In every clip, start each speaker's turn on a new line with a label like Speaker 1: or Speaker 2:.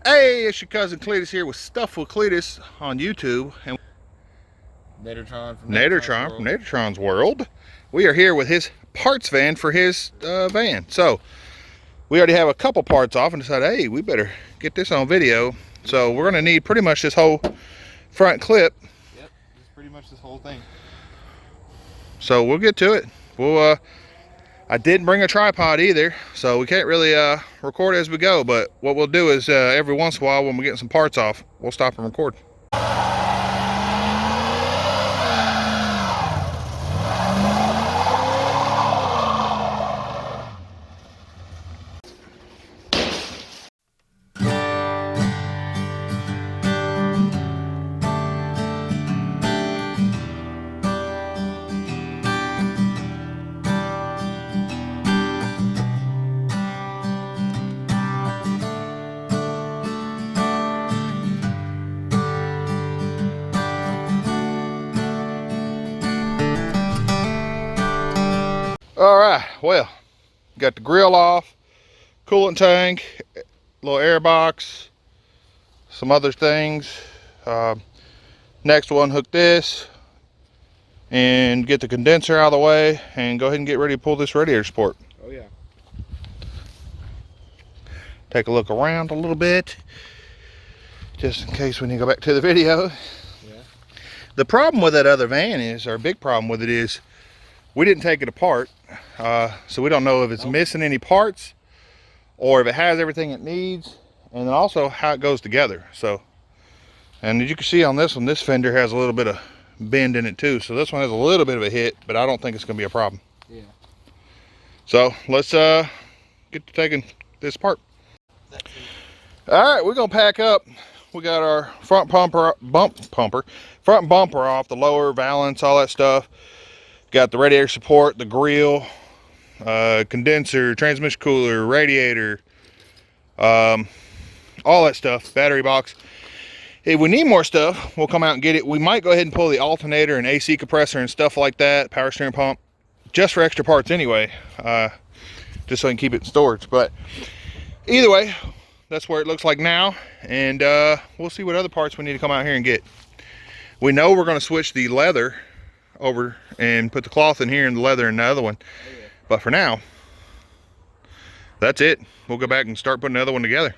Speaker 1: Hey, it's your cousin Cletus here with Stuff with Cletus on YouTube and
Speaker 2: Nadertron from
Speaker 1: Nadertron's World. We are here with his parts van for his van. So we already have a couple parts off and decided, hey, we better get this on video. So we're gonna need pretty much this whole front clip.
Speaker 2: Yep, it's pretty much this whole thing.
Speaker 1: So we'll get to it. I didn't bring a tripod either, so we can't really record as we go, but what we'll do is every once in a while when we're getting some parts off, we'll stop and record. All right, well, got the grill off, coolant tank, little air box, some other things. Next one, hook this and get the condenser out of the way and go ahead and get ready to pull this radiator support.
Speaker 2: Oh yeah.
Speaker 1: Take a look around a little bit, just in case we need to go back to the video.
Speaker 2: Yeah.
Speaker 1: The problem with that other van is, our big problem with it is, we didn't take it apart, so we don't know if it's missing any parts or if it has everything it needs, and then also how it goes together. So, and as you can see on this one, this fender has a little bit of bend in it too, so this one has a little bit of a hit, but I don't think it's going to be a problem.
Speaker 2: Yeah.
Speaker 1: So let's get to taking this apart. All right, we're gonna pack up. We got our front bumper off, the lower valance, all that stuff. Got the radiator support, the grill, condenser, transmission cooler, radiator, all that stuff, battery box. If we need more stuff, we'll come out and get it. We might go ahead and pull the alternator and AC compressor and stuff like that, power steering pump, just for extra parts anyway, just so I can keep it in storage. But either way, that's where it looks like now, and we'll see what other parts we need to come out here and get. We know we're going to switch the leather over and put the cloth in here and the leather in the other one. Oh, yeah. But for now, that's it. We'll go back and start putting the other one together.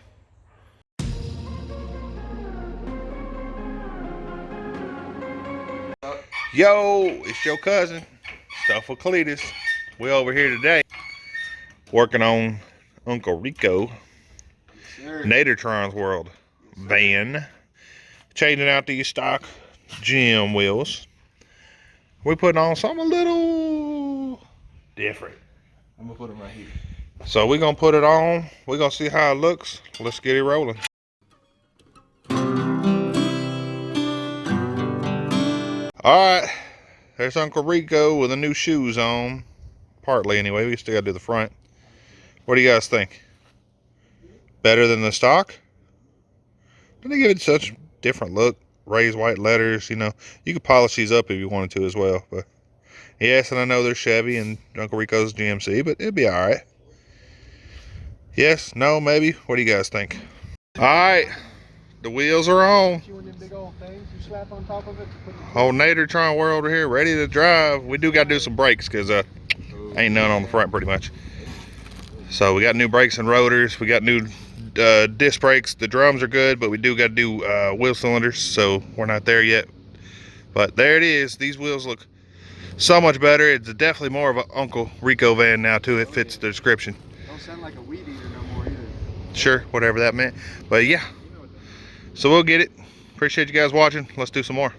Speaker 1: Yo, it's your cousin, Stuff with Cletus. We over here today working on Uncle Rico, yes, Nadertron's World van, changing out these stock GM wheels. We're putting on something a little different.
Speaker 2: I'm gonna put them right here.
Speaker 1: So we're gonna put it on. We're gonna see how it looks. Let's get it rolling. All right, there's Uncle Rico with the new shoes on. Partly anyway, we still gotta do the front. What do you guys think? Better than the stock? Didn't they give it such a different look? Raised white letters, you know. You could polish these up if you wanted to as well. But yes, and I know they're Chevy and Uncle Rico's GMC, but it'd be all right. Yes, no, maybe. What do you guys think? All right, the wheels are on. Old Nadertron World over here, ready to drive. We do got to do some brakes because ain't none on the front pretty much. So we got new brakes and rotors. We got new disc brakes. The drums are good, but we do got to do wheel cylinders, so we're not there yet. But there it is. These wheels look so much better. It's definitely more of an Uncle Rico van now too. It fits the description.
Speaker 2: Don't sound like a weed eater no more either.
Speaker 1: Sure, whatever that meant. But yeah, so we'll get it. Appreciate you guys watching. Let's do some more.